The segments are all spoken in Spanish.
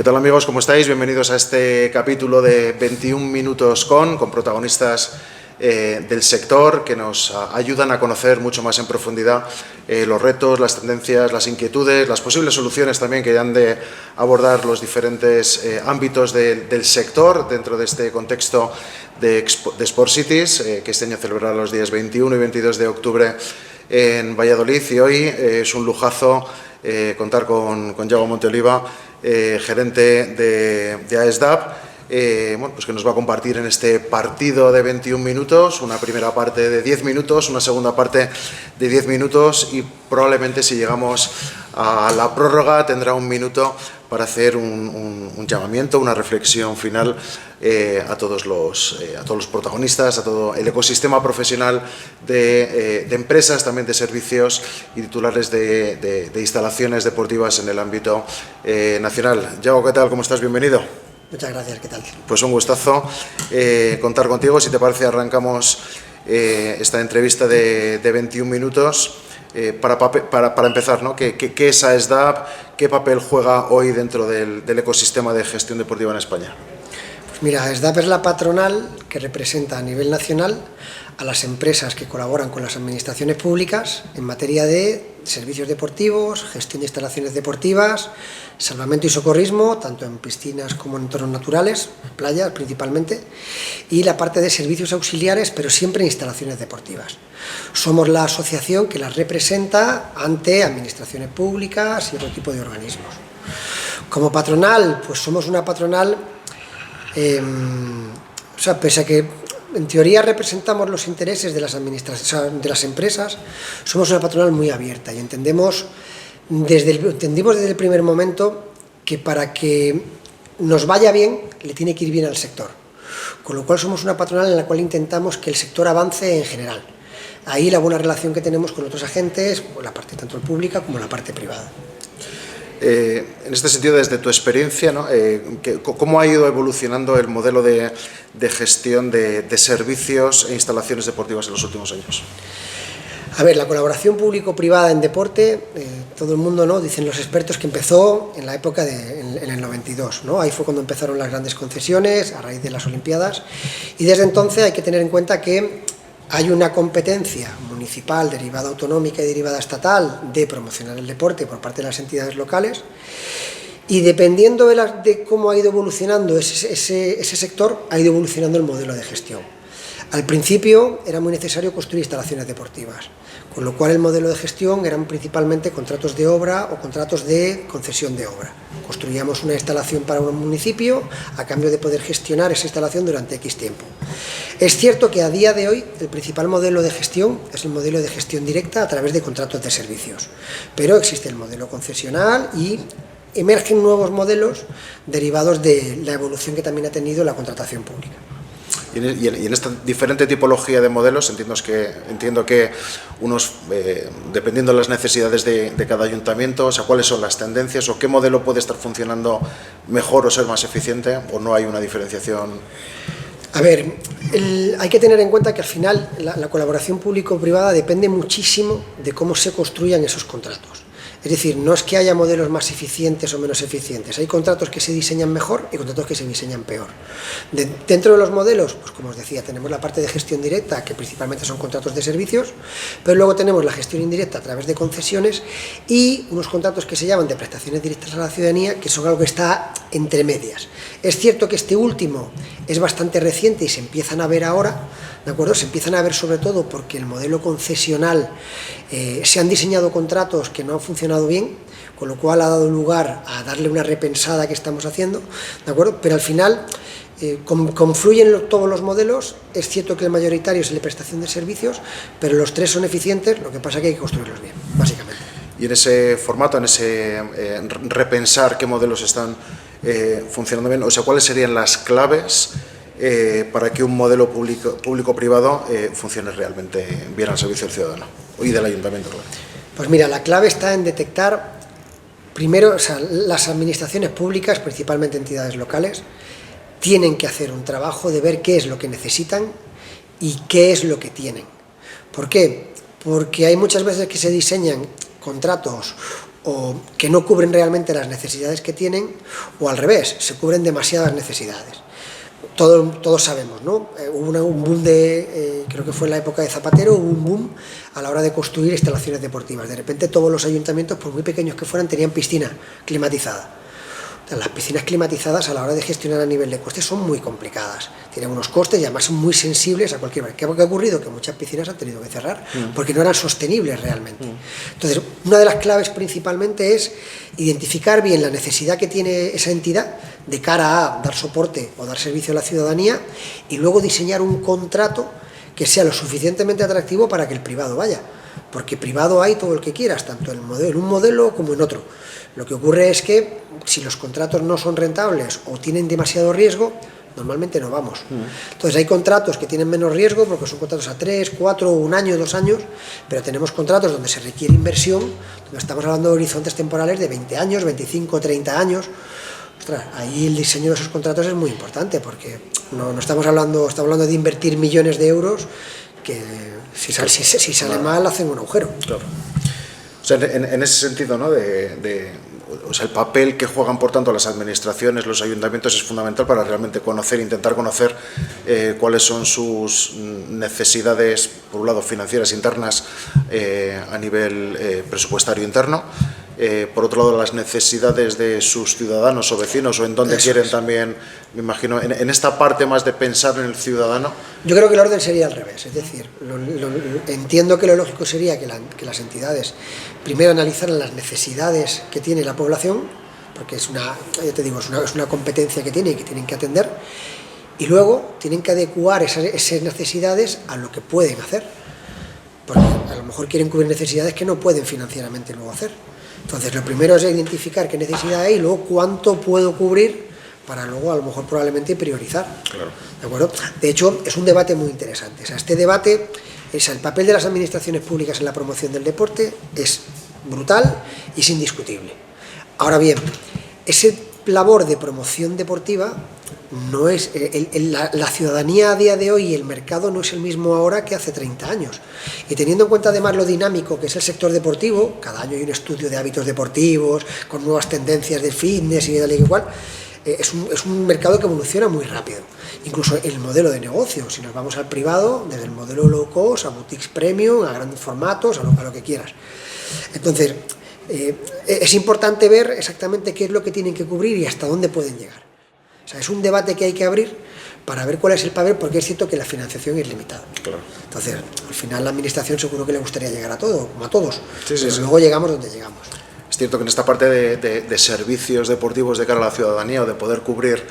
¿Qué tal, amigos? ¿Cómo estáis? Bienvenidos a este capítulo de 21 minutos con protagonistas del sector que nos ayudan a conocer mucho más en profundidad los retos, las tendencias, las inquietudes, las posibles soluciones también que han de abordar los diferentes ámbitos del sector dentro de este contexto de Sport Cities, que este año celebrará los días 21 y 22 de octubre en Valladolid. Y hoy es un lujazo contar con Yago Monteoliva, gerente de AESDAP, pues que nos va a compartir en este partido de 21 minutos, una primera parte de 10 minutos, una segunda parte de 10 minutos y probablemente si llegamos a la prórroga tendrá un minuto para hacer un llamamiento, una reflexión final a todos los protagonistas, a todo el ecosistema profesional de empresas, también de servicios y titulares de instalaciones deportivas en el ámbito nacional. Yago, ¿qué tal? ¿Cómo estás? Bienvenido. Muchas gracias, ¿qué tal? Pues un gustazo contar contigo. Si te parece, arrancamos esta entrevista de 21 minutos. Para empezar, ¿no? ¿Qué es AESDAP? ¿Qué papel juega hoy dentro del ecosistema de gestión deportiva en España? Pues mira, AESDAP es la patronal que representa a nivel nacional a las empresas que colaboran con las administraciones públicas en materia de servicios deportivos, gestión de instalaciones deportivas, salvamento y socorrismo, tanto en piscinas como en entornos naturales, playas principalmente, y la parte de servicios auxiliares, pero siempre en instalaciones deportivas. Somos la asociación que las representa ante administraciones públicas y otro tipo de organismos. Como patronal, pues somos una patronal, pese a que en teoría representamos los intereses de las administraciones, de las empresas, somos una patronal muy abierta y entendimos desde el primer momento que para que nos vaya bien le tiene que ir bien al sector, con lo cual somos una patronal en la cual intentamos que el sector avance en general. Ahí la buena relación que tenemos con otros agentes, la parte tanto pública como la parte privada. En este sentido, desde tu experiencia, ¿no? ¿Cómo ha ido evolucionando el modelo de gestión de servicios e instalaciones deportivas en los últimos años? A ver, la colaboración público-privada en deporte, todo el mundo, ¿no?, dicen los expertos que empezó en la época en el 92, ¿no? Ahí fue cuando empezaron las grandes concesiones a raíz de las Olimpiadas y desde entonces hay que tener en cuenta que hay una competencia municipal, derivada autonómica y derivada estatal de promocionar el deporte por parte de las entidades locales y dependiendo de cómo ha ido evolucionando ese sector, ha ido evolucionando el modelo de gestión. Al principio era muy necesario construir instalaciones deportivas, con lo cual el modelo de gestión eran principalmente contratos de obra o contratos de concesión de obra. Construíamos una instalación para un municipio a cambio de poder gestionar esa instalación durante X tiempo. Es cierto que a día de hoy el principal modelo de gestión es el modelo de gestión directa a través de contratos de servicios, pero existe el modelo concesional y emergen nuevos modelos derivados de la evolución que también ha tenido la contratación pública. Y en esta diferente tipología de modelos entiendo que unos, dependiendo de las necesidades de cada ayuntamiento, o sea, cuáles son las tendencias o qué modelo puede estar funcionando mejor o ser más eficiente, o no hay una diferenciación. A ver, hay que tener en cuenta que al final la colaboración público-privada depende muchísimo de cómo se construyan esos contratos. Es decir, no es que haya modelos más eficientes o menos eficientes, hay contratos que se diseñan mejor y contratos que se diseñan peor. Dentro de los modelos, pues como os decía, tenemos la parte de gestión directa, que principalmente son contratos de servicios, pero luego tenemos la gestión indirecta a través de concesiones y unos contratos que se llaman de prestaciones directas a la ciudadanía, que son algo que está entre medias. Es cierto que este último es bastante reciente y se empiezan a ver ahora, ¿de acuerdo? Se empiezan a ver sobre todo porque el modelo concesional se han diseñado contratos que no han funcionado bien, con lo cual ha dado lugar a darle una repensada que estamos haciendo, ¿de acuerdo? Pero al final confluyen todos los modelos. Es cierto que el mayoritario es el de prestación de servicios, pero los tres son eficientes, lo que pasa es que hay que construirlos bien, básicamente. Y en ese formato, en ese repensar qué modelos están funcionando bien, o sea, ¿cuáles serían las claves para que un modelo público-privado funcione realmente bien al servicio del ciudadano y del ayuntamiento? Pues mira, la clave está en detectar, primero, o sea, las administraciones públicas, principalmente entidades locales, tienen que hacer un trabajo de ver qué es lo que necesitan y qué es lo que tienen. ¿Por qué? Porque hay muchas veces que se diseñan contratos o que no cubren realmente las necesidades que tienen, o al revés, se cubren demasiadas necesidades. Todos sabemos, ¿no? Hubo un boom creo que fue en la época de Zapatero, hubo un boom a la hora de construir instalaciones deportivas. De repente todos los ayuntamientos, por muy pequeños que fueran, tenían piscina climatizada. Las piscinas climatizadas a la hora de gestionar a nivel de costes son muy complicadas, tienen unos costes y además son muy sensibles a cualquier... ¿Qué ha ocurrido? Que muchas piscinas han tenido que cerrar porque no eran sostenibles realmente. Entonces, una de las claves principalmente es identificar bien la necesidad que tiene esa entidad de cara a dar soporte o dar servicio a la ciudadanía y luego diseñar un contrato que sea lo suficientemente atractivo para que el privado vaya, porque privado hay todo el que quieras, tanto en un modelo como en otro. Lo que ocurre es que si los contratos no son rentables o tienen demasiado riesgo, normalmente no vamos. Entonces hay contratos que tienen menos riesgo porque son contratos a 3, 4, 1 año, 2 años, pero tenemos contratos donde se requiere inversión, donde estamos hablando de horizontes temporales de 20 años, 25, 30 años. Ostras, ahí el diseño de esos contratos es muy importante porque no estamos hablando de invertir millones de euros que si sale mal hacen un agujero. Claro. O sea, en ese sentido, ¿no? O sea, el papel que juegan, por tanto, las administraciones, los ayuntamientos, es fundamental para realmente intentar conocer cuáles son sus necesidades, por un lado, financieras internas a nivel presupuestario interno, por otro lado, las necesidades de sus ciudadanos o vecinos, o en dónde quieren también, me imagino, en esta parte más de pensar en el ciudadano. Yo creo que el orden sería al revés, es decir, entiendo que lo lógico sería que las entidades primero analizaran las necesidades que tiene la población, porque es una competencia que tienen y que tienen que atender, y luego tienen que adecuar esas necesidades a lo que pueden hacer, porque a lo mejor quieren cubrir necesidades que no pueden financieramente luego hacer. Entonces, lo primero es identificar qué necesidad hay y luego cuánto puedo cubrir para luego, a lo mejor, probablemente priorizar. Claro. ¿De acuerdo? De hecho, es un debate muy interesante. O sea, este debate es el papel de las administraciones públicas en la promoción del deporte, es brutal y es indiscutible. Ahora bien, ese labor de promoción deportiva no es la ciudadanía a día de hoy y el mercado no es el mismo ahora que hace 30 años. Y teniendo en cuenta además lo dinámico que es el sector deportivo, cada año hay un estudio de hábitos deportivos, con nuevas tendencias de fitness y tal y igual, es un mercado que evoluciona muy rápido. Incluso el modelo de negocio, si nos vamos al privado, desde el modelo low cost a boutiques premium, a grandes formatos, a lo que quieras. Entonces, es importante ver exactamente qué es lo que tienen que cubrir y hasta dónde pueden llegar. O sea, es un debate que hay que abrir para ver cuál es el papel, porque es cierto que la financiación es limitada. Claro. Entonces, al final la administración seguro que le gustaría llegar a todo, como a todos, sí, pero luego llegamos donde llegamos. Es cierto que en esta parte de servicios deportivos de cara a la ciudadanía o de poder cubrir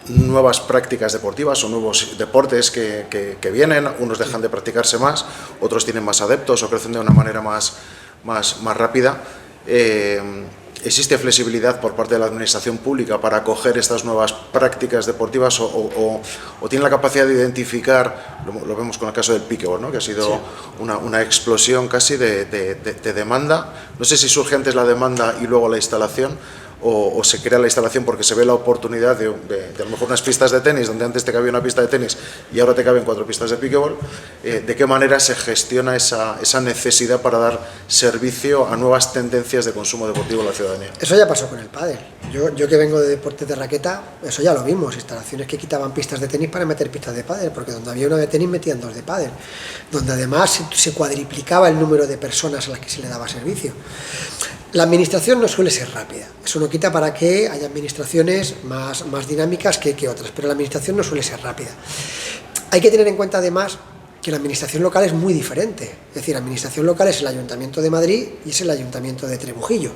nuevas prácticas deportivas o nuevos deportes que vienen, unos dejan de practicarse más, otros tienen más adeptos o crecen de una manera más rápida. ¿Existe flexibilidad por parte de la administración pública para acoger estas nuevas prácticas deportivas o tiene la capacidad de identificar, lo vemos con el caso del pickleball, ¿no? Que ha sido una explosión casi de demanda? No sé si surge antes la demanda y luego la instalación, o se crea la instalación porque se ve la oportunidad de a lo mejor unas pistas de tenis, donde antes te cabía una pista de tenis y ahora te caben 4 pistas de pickleball. ¿De qué manera se gestiona esa necesidad para dar servicio a nuevas tendencias de consumo deportivo en la ciudadanía? Eso ya pasó con el pádel. Yo que vengo de deportes de raqueta, eso ya lo vimos, instalaciones que quitaban pistas de tenis para meter pistas de pádel, porque donde había una de tenis metían 2 de pádel, donde además se cuadriplicaba el número de personas a las que se le daba servicio. La administración no suele ser rápida, eso no quita para que haya administraciones más dinámicas que otras, pero la administración no suele ser rápida. Hay que tener en cuenta además que la administración local es muy diferente, es decir, la administración local es el Ayuntamiento de Madrid y es el Ayuntamiento de Trebujillo,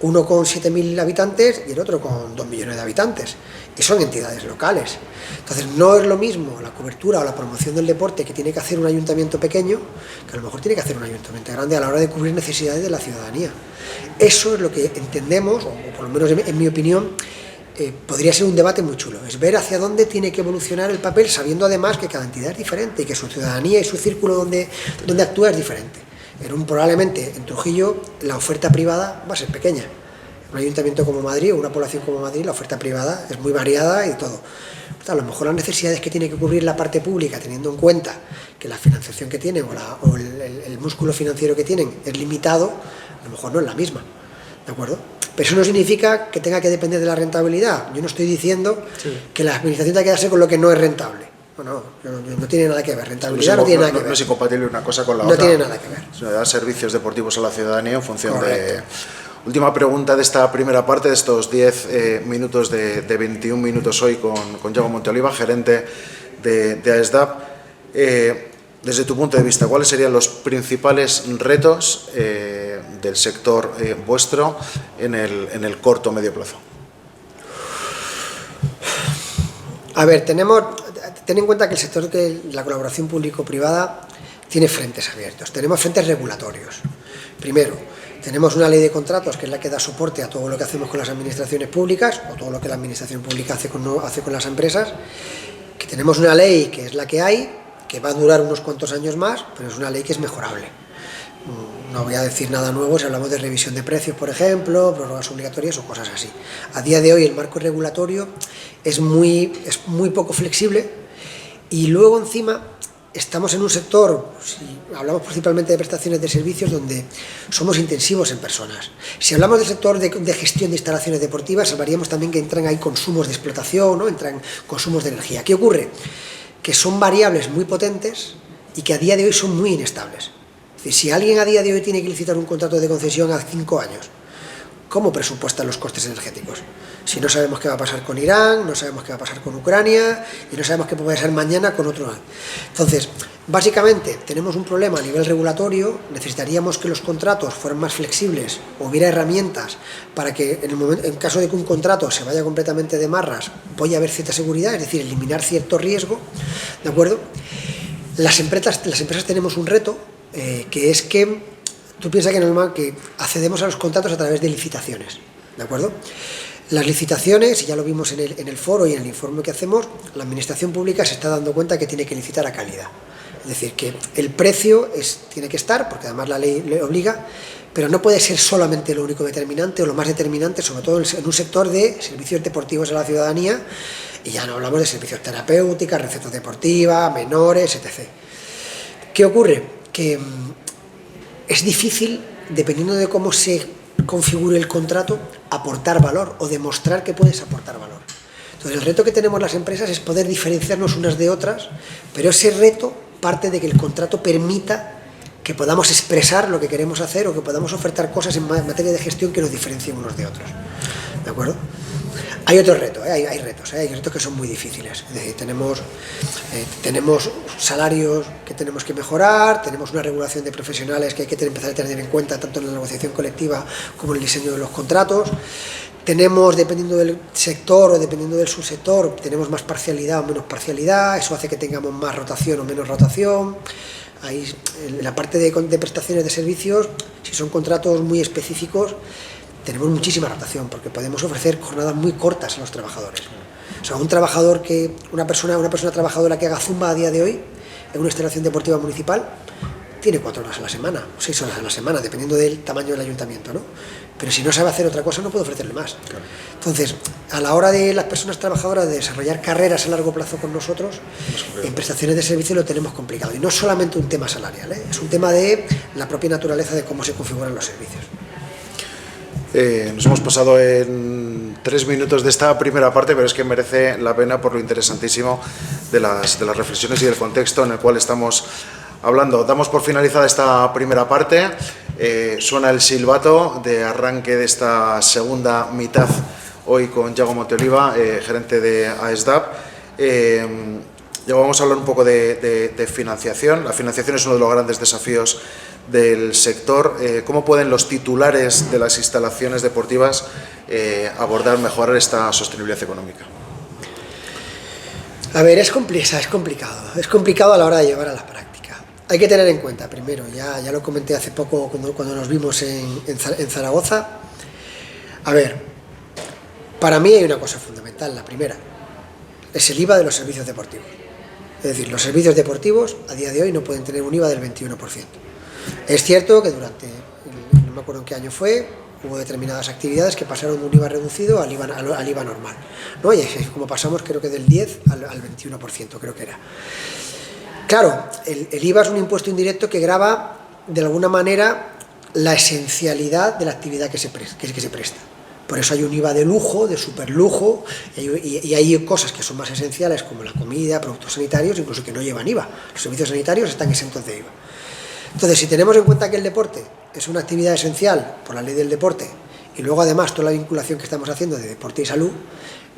uno con 7.000 habitantes y el otro con 2 millones de habitantes, y son entidades locales. Entonces no es lo mismo la cobertura o la promoción del deporte que tiene que hacer un ayuntamiento pequeño que a lo mejor tiene que hacer un ayuntamiento grande a la hora de cubrir necesidades de la ciudadanía. Eso es lo que entendemos, o por lo menos en mi opinión, podría ser un debate muy chulo, es ver hacia dónde tiene que evolucionar el papel, sabiendo además que cada entidad es diferente y que su ciudadanía y su círculo donde actúa es diferente. Probablemente en Trujillo la oferta privada va a ser pequeña. En un ayuntamiento como Madrid o una población como Madrid la oferta privada es muy variada y todo. A lo mejor las necesidades que tiene que cubrir la parte pública, teniendo en cuenta que la financiación que tienen o el músculo financiero que tienen es limitado, a lo mejor no es la misma, ¿de acuerdo? Pero eso no significa que tenga que depender de la rentabilidad. Yo no estoy diciendo que la administración tenga que quedarse con lo que no es rentable. No tiene nada que ver, rentabilidad no tiene nada que ver. No es incompatible una cosa con la otra. No tiene nada que ver. Se da servicios deportivos a la ciudadanía en función de... Última pregunta de esta primera parte, de estos 10 minutos de 21 minutos hoy con Yago Monteoliva, gerente de AESDAP. Desde tu punto de vista, ¿cuáles serían los principales retos del sector vuestro en el corto o medio plazo? A ver, ten en cuenta que el sector de la colaboración público-privada tiene frentes abiertos. Tenemos frentes regulatorios. Primero, tenemos una ley de contratos que es la que da soporte a todo lo que hacemos con las administraciones públicas o todo lo que la administración pública hace con las empresas. Que tenemos una ley que es la que hay, que va a durar unos cuantos años más, pero es una ley que es mejorable. No voy a decir nada nuevo si hablamos de revisión de precios, por ejemplo, prórrogas obligatorias o cosas así. A día de hoy el marco regulatorio es muy poco flexible y luego encima estamos en un sector, si hablamos principalmente de prestaciones de servicios, donde somos intensivos en personas. Si hablamos del sector de gestión de instalaciones deportivas, hablaríamos también que entran ahí consumos de explotación, ¿no? Entran consumos de energía. ¿Qué ocurre? Que son variables muy potentes y que a día de hoy son muy inestables. Es decir, si alguien a día de hoy tiene que licitar un contrato de concesión a 5 años, ¿cómo presupuestan los costes energéticos? Si no sabemos qué va a pasar con Irán, no sabemos qué va a pasar con Ucrania y no sabemos qué puede pasar mañana con otro. Entonces, básicamente tenemos un problema a nivel regulatorio, necesitaríamos que los contratos fueran más flexibles, hubiera herramientas para que en caso de que un contrato se vaya completamente de marras, vaya a haber cierta seguridad, es decir, eliminar cierto riesgo, ¿de acuerdo? Las empresas tenemos un reto, que es que tú piensas que accedemos a los contratos a través de licitaciones, ¿de acuerdo? Las licitaciones, y ya lo vimos en el foro y en el informe que hacemos, la administración pública se está dando cuenta que tiene que licitar a calidad. Es decir, que el precio tiene que estar, porque además la ley le obliga, pero no puede ser solamente lo único determinante o lo más determinante, sobre todo en un sector de servicios deportivos a la ciudadanía, y ya no hablamos de servicios terapéuticos, recetas deportivas, menores, etc. ¿Qué ocurre? Que es difícil, dependiendo de cómo se configure el contrato, aportar valor o demostrar que puedes aportar valor. Entonces el reto que tenemos las empresas es poder diferenciarnos unas de otras, pero ese reto parte de que el contrato permita que podamos expresar lo que queremos hacer o que podamos ofertar cosas en materia de gestión que nos diferencien unos de otros. ¿De acuerdo? Hay otro reto, hay retos que son muy difíciles. Es decir, tenemos salarios que tenemos que mejorar, tenemos una regulación de profesionales que hay que empezar a tener en cuenta tanto en la negociación colectiva como en el diseño de los contratos. Tenemos, dependiendo del sector o dependiendo del subsector, tenemos más parcialidad o menos parcialidad, eso hace que tengamos más rotación o menos rotación. Ahí, en la parte de prestaciones de servicios, si son contratos muy específicos, tenemos muchísima rotación porque podemos ofrecer jornadas muy cortas a los trabajadores. O sea, una persona trabajadora que haga zumba a día de hoy en una instalación deportiva municipal tiene 4 horas a la semana, 6 horas a la semana, dependiendo del tamaño del ayuntamiento, ¿no? Pero si no sabe hacer otra cosa no puede ofrecerle más. Claro. Entonces, a la hora de las personas trabajadoras de desarrollar carreras a largo plazo con nosotros, en prestaciones de servicio lo tenemos complicado. Y no es solamente un tema salarial, es un tema de la propia naturaleza de cómo se configuran los servicios. Nos hemos pasado en 3 minutos de esta primera parte, pero es que merece la pena por lo interesantísimo de las reflexiones y del contexto en el cual estamos hablando. Damos por finalizada esta primera parte. Suena el silbato de arranque de esta segunda mitad hoy con Yago Monteoliva, gerente de AESDAP. Ya vamos a hablar un poco de financiación. La financiación es uno de los grandes desafíos del sector. ¿Cómo pueden los titulares de las instalaciones deportivas abordar, mejorar esta sostenibilidad económica? A ver, es complicado. Es complicado a la hora de llevar a la práctica. Hay que tener en cuenta, primero, ya lo comenté hace poco cuando nos vimos en Zaragoza. A ver, para mí hay una cosa fundamental, la primera, es el IVA de los servicios deportivos. Es decir, los servicios deportivos a día de hoy no pueden tener un IVA del 21%. Es cierto que no me acuerdo en qué año fue, hubo determinadas actividades que pasaron de un IVA reducido al IVA normal, ¿no? Y es como pasamos, creo que del 10 al 21%, creo que era. Claro, el IVA es un impuesto indirecto que grava de alguna manera la esencialidad de la actividad que se presta. Por eso hay un IVA de lujo, de superlujo, y hay cosas que son más esenciales como la comida, productos sanitarios, incluso que no llevan IVA. Los servicios sanitarios están exentos de IVA. Entonces, si tenemos en cuenta que el deporte es una actividad esencial por la ley del deporte, y luego además toda la vinculación que estamos haciendo de deporte y salud,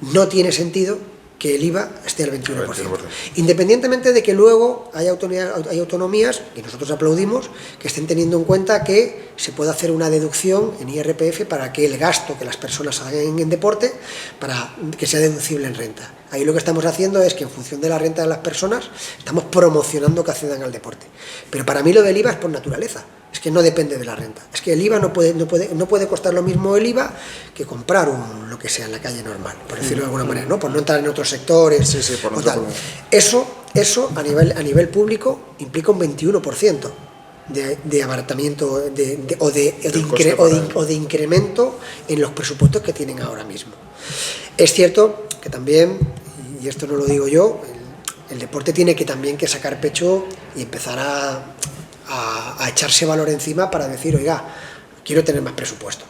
no tiene sentido que el IVA esté al 21%. Independientemente de que luego hay autonomías, y nosotros aplaudimos, que estén teniendo en cuenta que se puede hacer una deducción en IRPF para que el gasto que las personas hagan en deporte, para que sea deducible en renta. Ahí lo que estamos haciendo es que en función de la renta de las personas, estamos promocionando que accedan al deporte. Pero para mí lo del IVA es por naturaleza. Es que no depende de la renta. Es que el IVA no puede costar lo mismo el IVA que comprar lo que sea en la calle normal, por decirlo de alguna manera, ¿no? Por no entrar en otros sectores. Sí, por no tal. Eso a nivel público implica un 21% de abaratamiento o de incremento en los presupuestos que tienen ahora mismo. Es cierto que también, y esto no lo digo yo, el deporte tiene que también que sacar pecho y empezar a echarse valor encima para decir, oiga, quiero tener más presupuesto.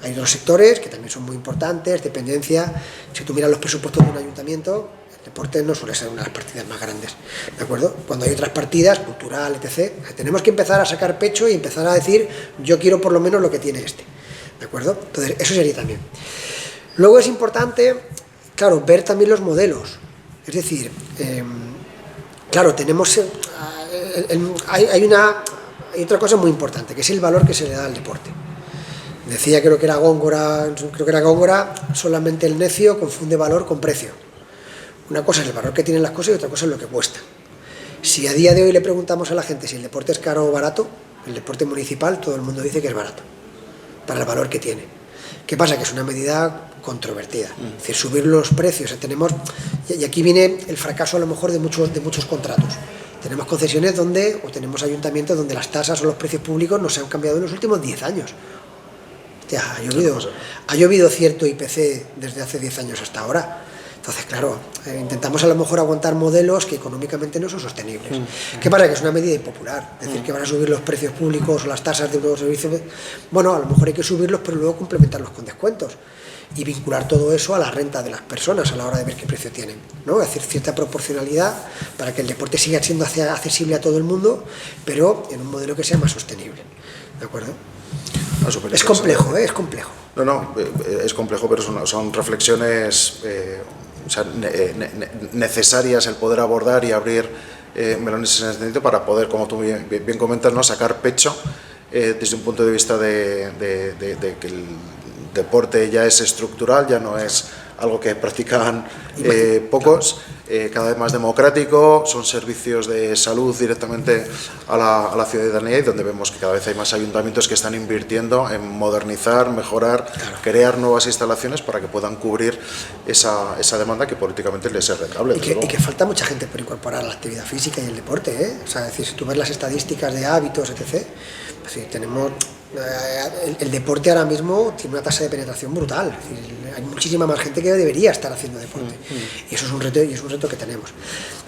Hay otros sectores que también son muy importantes, dependencia. Si tú miras los presupuestos de un ayuntamiento, el deporte no suele ser una de las partidas más grandes, ¿de acuerdo? Cuando hay otras partidas, cultural, etc., tenemos que empezar a sacar pecho y empezar a decir, yo quiero por lo menos lo que tiene este, ¿de acuerdo? Entonces, eso sería también. Luego es importante, claro, ver también los modelos. Es decir, claro, tenemos... Hay otra cosa muy importante, que es el valor que se le da al deporte. Decía, creo que era Góngora, solamente el necio confunde valor con precio. Una cosa es el valor que tienen las cosas y otra cosa es lo que cuesta. Si a día de hoy le preguntamos a la gente si el deporte es caro o barato, el deporte municipal, todo el mundo dice que es barato, para el valor que tiene. ¿Qué pasa? Que es una medida controvertida. Es decir, subir los precios. Y aquí viene el fracaso a lo mejor de muchos contratos. Tenemos concesiones o tenemos ayuntamientos donde las tasas o los precios públicos no se han cambiado en los últimos 10 años. Hostia, ha llovido cierto IPC desde hace 10 años hasta ahora. Entonces, claro, intentamos a lo mejor aguantar modelos que económicamente no son sostenibles. ¿Qué pasa? Que es una medida impopular. Decir que van a subir los precios públicos o las tasas de nuevos servicios. Bueno, a lo mejor hay que subirlos, pero luego complementarlos con descuentos. Y vincular todo eso a la renta de las personas a la hora de ver qué precio tienen, ¿no? Es decir, cierta proporcionalidad para que el deporte siga siendo accesible a todo el mundo, pero en un modelo que sea más sostenible, ¿de acuerdo? Es complejo, es complejo. No, es complejo, pero son reflexiones necesarias el poder abordar y abrir melones en ese sentido para poder, como tú bien comentas, ¿no? Sacar pecho desde un punto de vista de que el deporte ya es estructural, ya no es algo que practican pocos, cada vez más democrático, son servicios de salud directamente a la ciudadanía, y donde vemos que cada vez hay más ayuntamientos que están invirtiendo en modernizar, mejorar, crear nuevas instalaciones para que puedan cubrir esa demanda que políticamente les es rentable. Y que falta mucha gente por incorporar a la actividad física y el deporte, ¿eh? O sea, es decir, si tú ves las estadísticas de hábitos, etc., pues sí, tenemos... El deporte ahora mismo tiene una tasa de penetración brutal. Es decir, hay muchísima más gente que debería estar haciendo deporte, y eso es un reto que tenemos.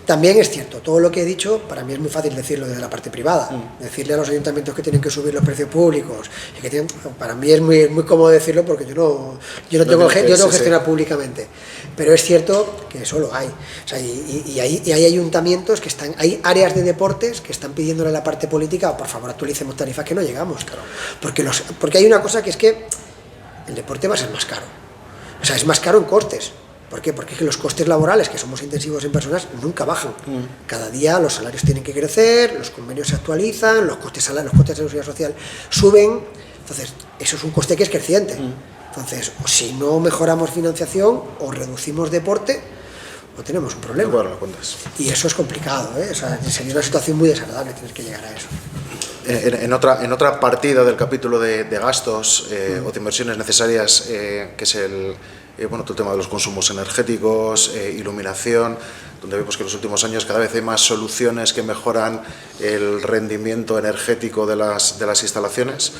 También es cierto, todo lo que he dicho, para mí es muy fácil decirlo desde la parte privada, decirle a los ayuntamientos que tienen que subir los precios públicos, y que para mí es muy cómodo decirlo porque yo no tengo que gestionar públicamente, pero es cierto que eso lo hay. O sea, y hay ayuntamientos que hay áreas de deportes que están pidiéndole a la parte política, por favor, actualicemos tarifas, que no llegamos, claro. Porque hay una cosa que es que el deporte va a ser más caro. O sea, es más caro en costes. ¿Por qué? Porque es que los costes laborales, que somos intensivos en personas, nunca bajan. Cada día los salarios tienen que crecer, los convenios se actualizan, los costes de la seguridad social suben. Entonces, eso es un coste que es creciente. Entonces, o si no mejoramos financiación o reducimos deporte, o tenemos un problema. Bueno, lo cuentas. Y eso es complicado, ¿eh? O sea, sería una situación muy desagradable tener que llegar a eso. En otra partida del capítulo de gastos o de inversiones necesarias, que es bueno, todo el tema de los consumos energéticos, iluminación, donde vemos que en los últimos años cada vez hay más soluciones que mejoran el rendimiento energético de las instalaciones.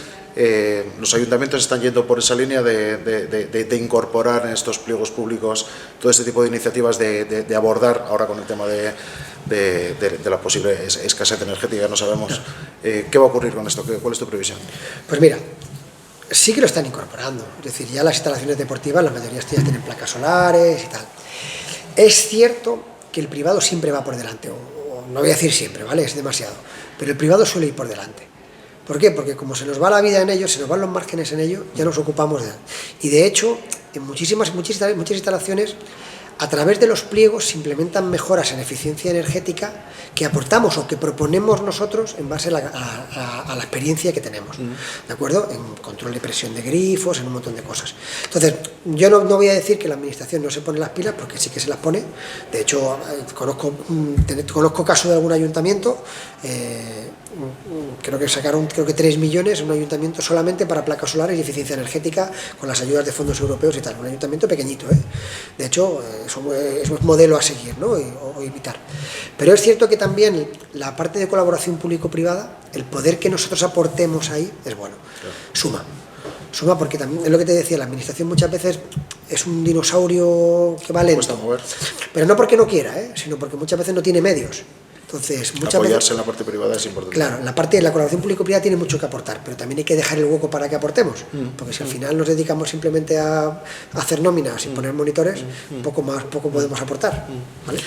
Los ayuntamientos están yendo por esa línea de incorporar en estos pliegos públicos todo este tipo de iniciativas, de abordar ahora con el tema de la posible escasez energética, no sabemos. ¿Qué va a ocurrir con esto? ¿Cuál es tu previsión? Pues mira, sí que lo están incorporando, es decir, ya las instalaciones deportivas, la mayoría ya tienen placas solares y tal. Es cierto que el privado siempre va por delante, o no voy a decir siempre, ¿vale? Es demasiado, pero el privado suele ir por delante. ¿Por qué? Porque como se nos va la vida en ello, se nos van los márgenes en ello, ya nos ocupamos de él. Y de hecho, en muchísimas instalaciones, a través de los pliegos se implementan mejoras en eficiencia energética que aportamos o que proponemos nosotros en base a la experiencia que tenemos, ¿de acuerdo? En control de presión de grifos, en un montón de cosas. Entonces, yo no voy a decir que la administración no se pone las pilas, porque sí que se las pone. De hecho, conozco casos de algún ayuntamiento, creo que sacaron 3 millones en un ayuntamiento solamente para placas solares y eficiencia energética con las ayudas de fondos europeos y tal, un ayuntamiento pequeñito, de hecho es un modelo a seguir, ¿no? o evitar. Pero es cierto que también la parte de colaboración público-privada, el poder que nosotros aportemos ahí es bueno, suma porque también es lo que te decía, la administración muchas veces es un dinosaurio que va lento, pero no porque no quiera, sino porque muchas veces no tiene medios. Entonces, apoyarse en la parte privada es importante. Claro, la parte de la colaboración público-privada tiene mucho que aportar, pero también hay que dejar el hueco para que aportemos, porque si al final nos dedicamos simplemente a hacer nóminas y poner monitores, poco podemos aportar, ¿vale?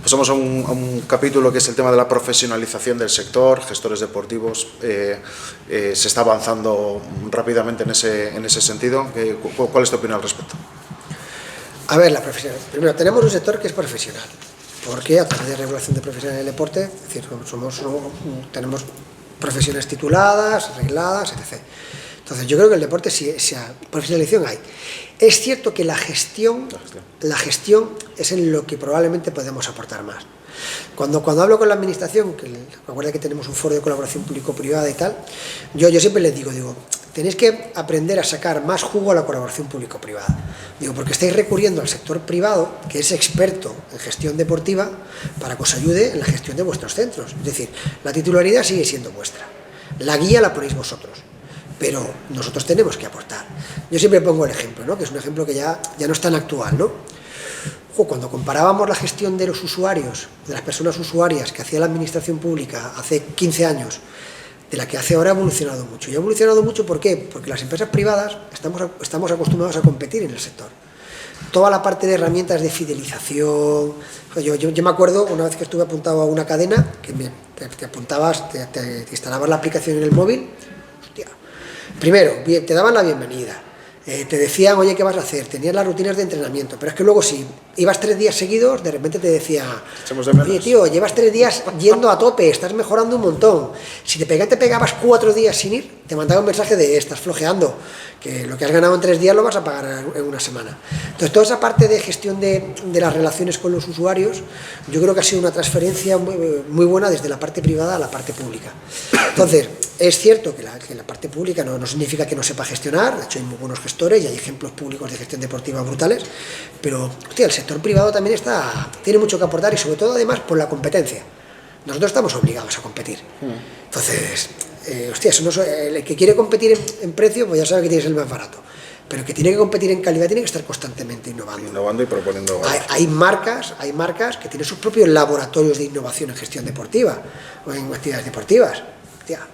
Pasamos a un capítulo que es el tema de la profesionalización del sector, gestores deportivos. Se está avanzando rápidamente en ese sentido. ¿Cuál es tu opinión al respecto? A ver, la profesionalización. Primero, tenemos un sector que es profesional, porque a través de regulación de profesionales del deporte, es decir, tenemos profesiones tituladas, regladas, etc. Entonces, yo creo que el deporte, profesionalización hay. Es cierto que la gestión es en lo que probablemente podemos aportar más. Cuando hablo con la administración, recuerda que tenemos un foro de colaboración público-privada y tal, yo siempre les digo, tenéis que aprender a sacar más jugo a la colaboración público-privada. Porque estáis recurriendo al sector privado, que es experto en gestión deportiva, para que os ayude en la gestión de vuestros centros. Es decir, la titularidad sigue siendo vuestra, la guía la ponéis vosotros, pero nosotros tenemos que aportar. Yo siempre pongo el ejemplo, ¿no? Que es un ejemplo que ya no es tan actual, ¿no? Cuando comparábamos la gestión de los usuarios, de las personas usuarias que hacía la administración pública hace 15 años, de la que hace ahora, ha evolucionado mucho. Y ha evolucionado mucho, ¿por qué? Porque las empresas privadas estamos acostumbrados a competir en el sector. Toda la parte de herramientas de fidelización. Yo me acuerdo una vez que estuve apuntado a una cadena, que te apuntabas, te instalabas la aplicación en el móvil. Hostia. Primero, te daban la bienvenida. Te decían, oye, ¿qué vas a hacer? Tenías las rutinas de entrenamiento, pero es que luego si ibas 3 días seguidos, de repente te decía, oye, tío, llevas 3 días yendo a tope, estás mejorando un montón. Si te pegabas 4 días sin ir, te mandaba un mensaje de, estás flojeando, que lo que has ganado en 3 días lo vas a pagar en una semana. Entonces, toda esa parte de gestión de las relaciones con los usuarios, yo creo que ha sido una transferencia muy buena desde la parte privada a la parte pública. Entonces, es cierto que la parte pública no significa que no sepa gestionar, de hecho hay muy buenos gestores y hay ejemplos públicos de gestión deportiva brutales, pero hostia, el sector privado también tiene mucho que aportar y sobre todo además por la competencia. Nosotros estamos obligados a competir. Entonces, el que quiere competir en precio, pues ya sabe que tiene que ser el más barato. Pero el que tiene que competir en calidad tiene que estar constantemente innovando. Innovando y proponiendo. Hay marcas que tienen sus propios laboratorios de innovación en gestión deportiva o en actividades deportivas.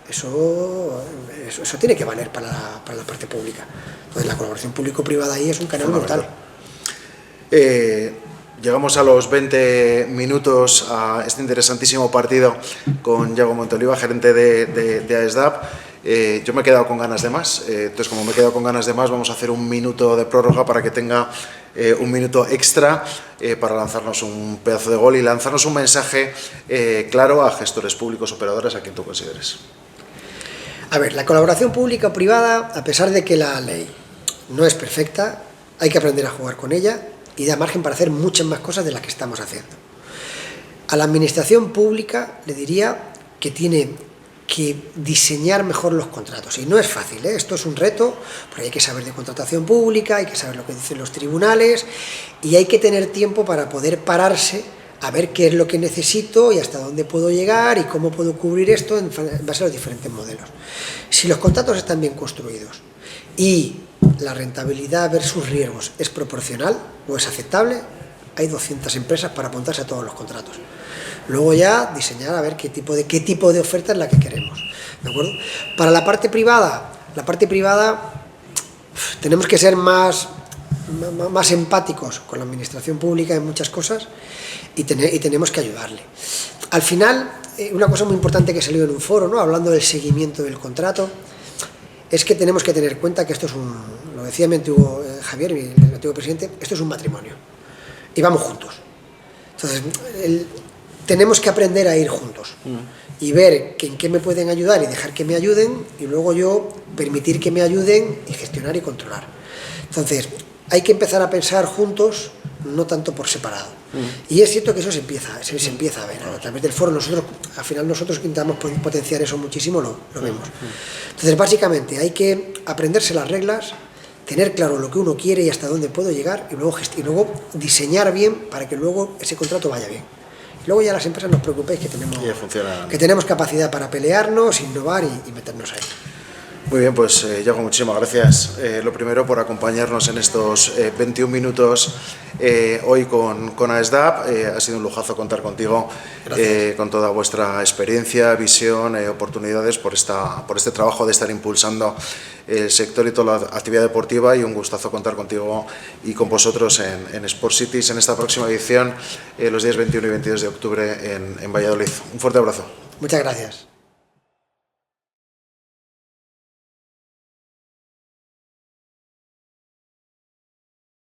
Eso tiene que valer para la parte pública. Entonces la colaboración público-privada ahí es un canal brutal. Llegamos a los 20 minutos a este interesantísimo partido con Yago Montoliva, gerente de AESDAP. Yo me he quedado con ganas de más, entonces como me he quedado con ganas de más, vamos a hacer un minuto de prórroga para que tenga un minuto extra para lanzarnos un pedazo de gol y lanzarnos un mensaje claro a gestores públicos, operadores, a quien tú consideres. A ver, la colaboración pública o privada, a pesar de que la ley no es perfecta, hay que aprender a jugar con ella y da margen para hacer muchas más cosas de las que estamos haciendo. A la administración pública le diría que tiene que diseñar mejor los contratos. Y no es fácil, ¿eh? Esto es un reto, porque hay que saber de contratación pública, hay que saber lo que dicen los tribunales y hay que tener tiempo para poder pararse a ver qué es lo que necesito y hasta dónde puedo llegar y cómo puedo cubrir esto en base a los diferentes modelos. Si los contratos están bien construidos y la rentabilidad versus riesgos es proporcional o es aceptable, hay 200 empresas para apuntarse a todos los contratos. Luego ya diseñar a ver qué tipo de oferta es la que queremos, ¿de acuerdo? Para la parte privada tenemos que ser más empáticos con la administración pública en muchas cosas y tenemos que ayudarle. Al final, una cosa muy importante que salió en un foro, ¿no?, hablando del seguimiento del contrato, es que tenemos que tener en cuenta que esto es lo decía mi antiguo Javier, el antiguo presidente, esto es un matrimonio y vamos juntos. Entonces, tenemos que aprender a ir juntos y ver en qué me pueden ayudar y dejar que me ayuden y luego yo permitir que me ayuden y gestionar y controlar. Entonces, hay que empezar a pensar juntos, no tanto por separado. Y es cierto que eso se empieza a ver a través del foro. Al final nosotros intentamos potenciar eso muchísimo, lo vemos. Entonces, básicamente, hay que aprenderse las reglas, tener claro lo que uno quiere y hasta dónde puedo llegar y luego diseñar bien para que luego ese contrato vaya bien. Luego ya las empresas, no os preocupéis que tenemos capacidad para pelearnos, innovar y meternos ahí. Muy bien, pues Yago, muchísimas gracias. Lo primero por acompañarnos en estos 21 minutos hoy con AESDAP. Ha sido un lujazo contar contigo, con toda vuestra experiencia, visión, oportunidades por este trabajo de estar impulsando el sector y toda la actividad deportiva, y un gustazo contar contigo y con vosotros en Sport Cities en esta próxima edición, los días 21 y 22 de octubre en Valladolid. Un fuerte abrazo. Muchas gracias.